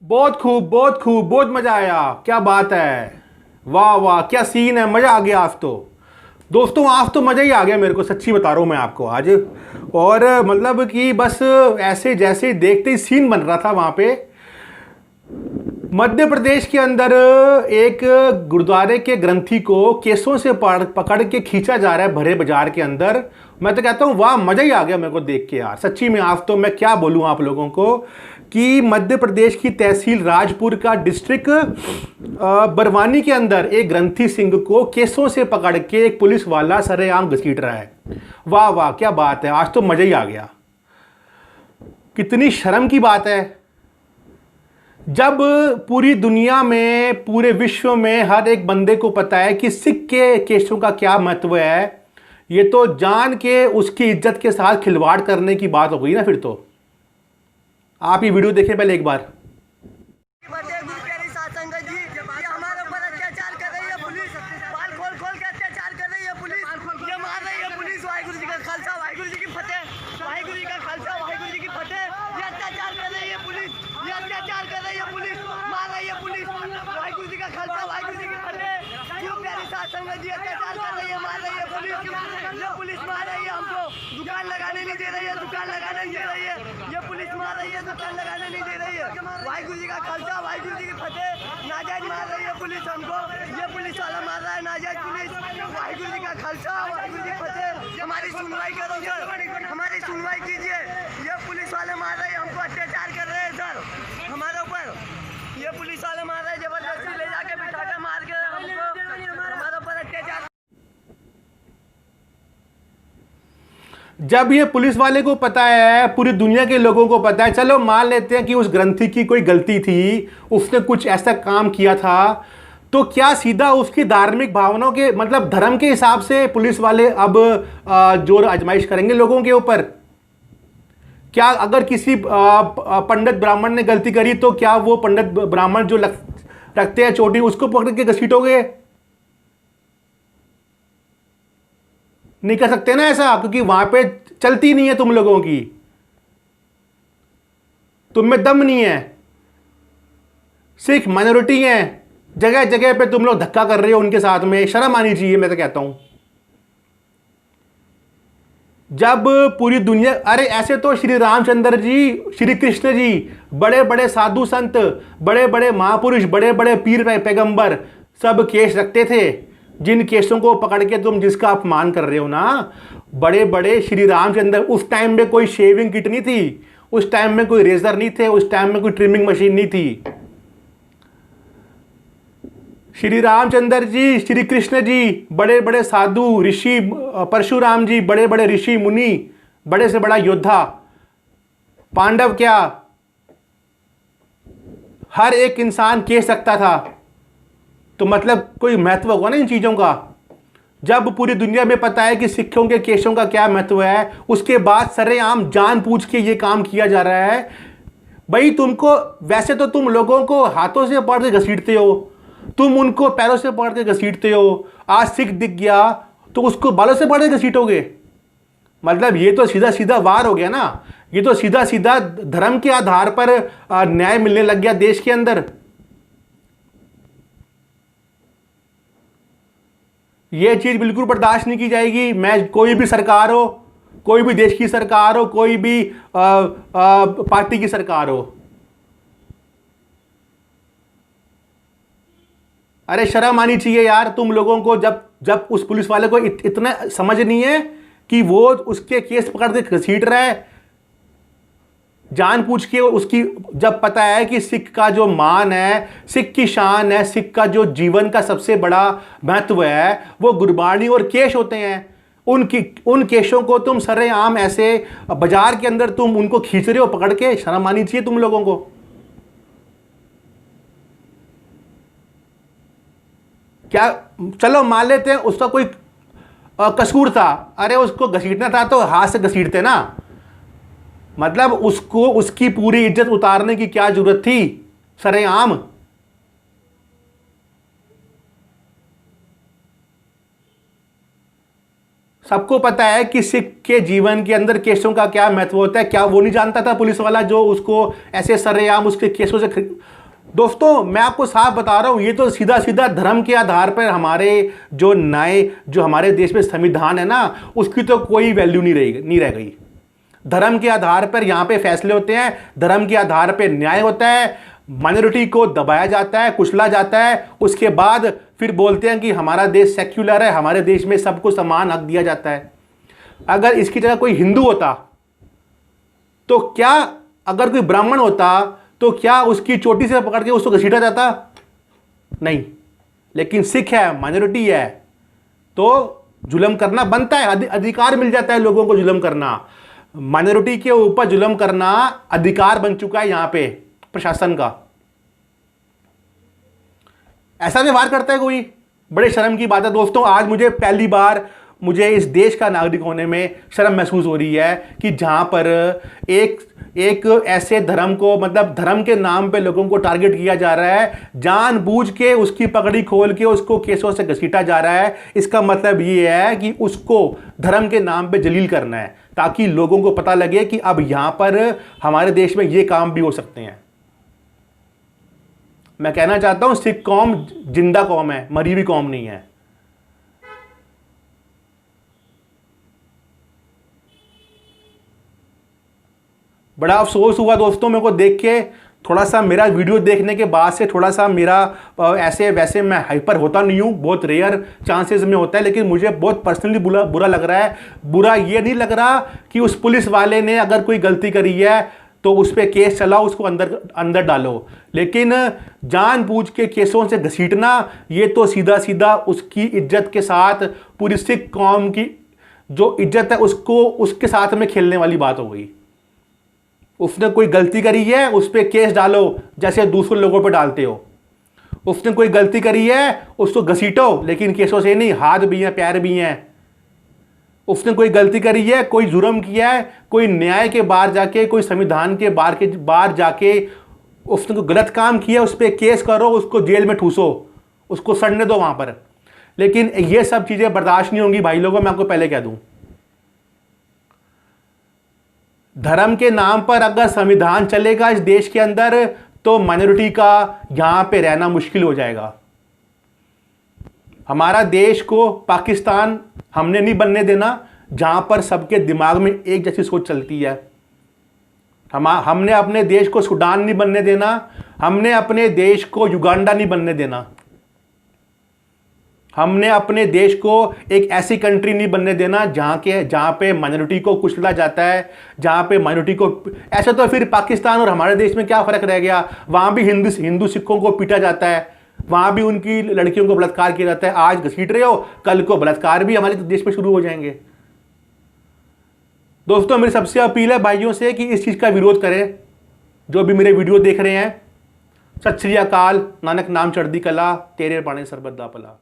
बहुत खूब, बहुत खूब, बहुत मजा आया। क्या बात है, वाह वाह, क्या सीन है, मजा आ गया आज तो। दोस्तों आज तो मजा ही आ गया मेरे को, सच्ची बता रहा हूं मैं आपको आज। और मतलब कि बस ऐसे जैसे देखते ही सीन बन रहा था वहां पे। मध्य प्रदेश के अंदर एक गुरुद्वारे के ग्रंथी को केसों से पकड़ के खींचा जा रहा है भरे बाजार के अंदर। मैं तो कहता हूं वाह, मजा ही आ गया मेरे को देख के यार, सच्ची में। आज तो मैं क्या बोलूं आप लोगों को कि मध्य प्रदेश की तहसील राजपुर का डिस्ट्रिक्ट बरवानी के अंदर एक ग्रंथी सिंह को केसों से पकड़ के एक पुलिस वाला सरेआम घसीट रहा है। वाह वाह, क्या बात है, आज तो मजा ही आ गया। कितनी शर्म की बात है जब पूरी दुनिया में, पूरे विश्व में हर एक बंदे को पता है कि सिख के केसों का क्या महत्व है। ये तो जान के उसकी इज्जत के साथ खिलवाड़ करने की बात हो गई ना। फिर तो आप ये वीडियो देखें पहले एक बार। पुलिस मार रही है हमको, दुकान लगाने नहीं दे रही है, दुकान लगाने नहीं दे रही है। ये पुलिस मार रही है, दुकान लगाने नहीं दे रही है। वाहिगुरु जी का खालसा, वाहिगुरु जी की फतेह। नाजायज मार रही है पुलिस हमको, ये पुलिस वाला मार रहा है नाजायज पुलिस। वाहिगुरु जी का खालसा, वाहिगुरु जी की फतेह। हमारी सुनवाई करो सर, हमारी सुनवाई कीजिए। ये पुलिस वाले मार रहे हैं हमको, अत्याचार कर रहे हैं सर हमारे ऊपर। ये पुलिस वाले मार रहे हैं, जबरदस्ती ले जाके बिठा के मार के हमको, हमारे ऊपर अत्याचार। जब ये पुलिस वाले को पता है, पूरी दुनिया के लोगों को पता है, चलो मान लेते हैं कि उस ग्रंथी की कोई गलती थी, उसने कुछ ऐसा काम किया था, तो क्या सीधा उसकी धार्मिक भावनाओं के, मतलब धर्म के हिसाब से पुलिस वाले अब जोर आजमाइश करेंगे लोगों के ऊपर? क्या अगर किसी पंडित ब्राह्मण ने गलती करी तो क्या वो पंडित ब्राह्मण जो रखते हैं चोटी, उसको पकड़ के घसीटोगे? नहीं कर सकते ना ऐसा, क्योंकि वहां पे चलती नहीं है तुम लोगों की, तुम में दम नहीं है। सिख माइनॉरिटी है, जगह जगह पे तुम लोग धक्का कर रहे हो उनके साथ में, शर्म आनी चाहिए मैं तो कहता हूं। जब पूरी दुनिया, अरे ऐसे तो श्री रामचंद्र जी, श्री कृष्ण जी, बड़े बड़े साधु संत, बड़े बड़े महापुरुष, बड़े बड़े पीर पैगंबर सब केस रखते थे। जिन केसों को पकड़ के तुम जिसका अपमान कर रहे हो ना, बड़े बड़े श्री रामचंद्र, उस टाइम में कोई शेविंग किट नहीं थी, उस टाइम में कोई रेजर नहीं थे, उस टाइम में कोई ट्रिमिंग मशीन नहीं थी। श्री रामचंद्र जी, श्री कृष्ण जी, बड़े बड़े साधु ऋषि, परशुराम जी, बड़े बड़े ऋषि मुनि, बड़े से बड़ा योद्धा, पांडव, क्या हर एक इंसान कह सकता था। तो मतलब कोई महत्व होगा ना इन चीजों का। जब पूरी दुनिया में पता है कि सिखों के केसों का क्या महत्व है, उसके बाद सरेआम जानबूझ के ये काम किया जा रहा है। भाई तुमको, वैसे तो तुम लोगों को हाथों से पकड़ के घसीटते हो, तुम उनको पैरों से पकड़ के घसीटते हो। आज सिख दिख गया तो उसको बालों से पकड़ के घसीटोगे? मतलब ये तो सीधा सीधा वार हो गया ना, ये तो सीधा सीधा धर्म के आधार पर न्याय मिलने लग गया देश के अंदर। ये चीज बिल्कुल बर्दाश्त नहीं की जाएगी। मैं, कोई भी सरकार हो, कोई भी देश की सरकार हो, कोई भी पार्टी की सरकार हो, अरे शर्म आनी चाहिए यार तुम लोगों को। जब जब उस पुलिस वाले को इतना समझ नहीं है कि वो उसके केस पकड़ के घसीट रहा है जानबूझ के, उसकी जब पता है कि सिख का जो मान है, सिख की शान है, सिख का जो जीवन का सबसे बड़ा महत्व है वो गुरबाणी और केश होते हैं, उन केशों को तुम सरेआम ऐसे बाजार के अंदर तुम उनको खींच रहे हो पकड़ के, शर्म आनी चाहिए तुम लोगों को। क्या, चलो मान लेते हैं उसका कोई कसूर था, अरे उसको घसीटना था तो हाथ से घसीटते ना। मतलब उसको, उसकी पूरी इज्जत उतारने की क्या जरूरत थी सरेआम? सबको पता है कि सिख के जीवन के अंदर केसों का क्या महत्व होता है। क्या वो नहीं जानता था पुलिस वाला जो उसको ऐसे सरेआम उसके केसों से दोस्तों मैं आपको साफ बता रहा हूं, ये तो सीधा सीधा धर्म के आधार पर हमारे जो जो हमारे देश में संविधान है ना, उसकी तो कोई वैल्यू नहीं रह गई। धर्म के आधार पर यहां पे फैसले होते हैं, धर्म के आधार पर न्याय होता है, माइनॉरिटी को दबाया जाता है, कुचला जाता है, उसके बाद फिर बोलते हैं कि हमारा देश सेक्युलर है, हमारे देश में सबको समान हक दिया जाता है। अगर इसकी जगह कोई हिंदू होता तो क्या, अगर कोई ब्राह्मण होता तो क्या उसकी चोटी से पकड़ के उसको घसीटा जाता? नहीं। लेकिन सिख है, माइनॉरिटी है, तो जुल्म करना बनता है, अधिकार मिल जाता है लोगों को जुल्म करना। माइनॉरिटी के ऊपर जुल्म करना अधिकार बन चुका है यहां पे प्रशासन का। ऐसा व्यवहार करता है कोई? बड़े शर्म की बात है दोस्तों। आज मुझे पहली बार इस देश का नागरिक होने में शर्म महसूस हो रही है कि जहां पर एक ऐसे धर्म को, मतलब धर्म के नाम पे लोगों को टारगेट किया जा रहा है, जानबूझ के उसकी पगड़ी खोल के उसको केसों से घसीटा जा रहा है। इसका मतलब ये है कि उसको धर्म के नाम पे जलील करना है, ताकि लोगों को पता लगे कि अब यहां पर हमारे देश में ये काम भी हो सकते हैं। मैं कहना चाहता हूं, सिख कौम जिंदा कौम है, मरी हुई कौम नहीं है। बड़ा अफसोस हुआ दोस्तों मेरे को देख के। थोड़ा सा मेरा वीडियो देखने के बाद से थोड़ा सा मेरा ऐसे वैसे मैं हाइपर होता नहीं हूँ, बहुत रेयर चांसेस में होता है, लेकिन मुझे बहुत पर्सनली बुरा लग रहा है। बुरा ये नहीं लग रहा कि उस पुलिस वाले ने अगर कोई गलती करी है तो उस पर केस चलाओ, उसको अंदर डालो, लेकिन जानबूझ के केसों से घसीटना, ये तो सीधा सीधा उसकी इज्जत के साथ पूरी सिख कौम की जो इज्जत है उसको उसके साथ में खेलने वाली बात हो गई। उसने कोई गलती करी है, उस पर केस डालो जैसे दूसरे लोगों पर डालते हो। उसने कोई गलती करी है, उसको घसीटो, लेकिन केसों से नहीं, हाथ भी हैं, पैर भी हैं। उसने कोई गलती करी है, कोई जुर्म किया है, कोई न्याय के बाहर जाके, कोई संविधान के बाहर जाके उसने कोई गलत काम किया, उस पर केस करो, उसको जेल में ठूसो, उसको सड़ने दो वहां पर। लेकिन ये सब चीजें बर्दाश्त नहीं होंगी भाई लोगों, मैं आपको पहले कह दूं। धर्म के नाम पर अगर संविधान चलेगा इस देश के अंदर, तो माइनॉरिटी का यहां पे रहना मुश्किल हो जाएगा। हमारा देश को पाकिस्तान हमने नहीं बनने देना, जहां पर सबके दिमाग में एक जैसी सोच चलती है। हमने अपने देश को सूडान नहीं बनने देना, हमने अपने देश को युगांडा नहीं बनने देना, हमने अपने देश को एक ऐसी कंट्री नहीं बनने देना जहां पे माइनॉरिटी को कुचला जाता है, जहां पे माइनॉरिटी को। ऐसे तो फिर पाकिस्तान और हमारे देश में क्या फर्क रह गया? वहां भी हिंदू सिखों को पीटा जाता है, वहां भी उनकी लड़कियों को बलात्कार किया जाता है। आज घसीट रहे हो, कल को बलात्कार भी हमारे देश में शुरू हो जाएंगे। दोस्तों मेरी सबसे अपील है भाइयों से कि इस चीज का विरोध करें। जो भी मेरे वीडियो देख रहे हैं, सत श्री अकाल, नानक नाम चढ़दी कला, तेरे पाने सरबत दा भला।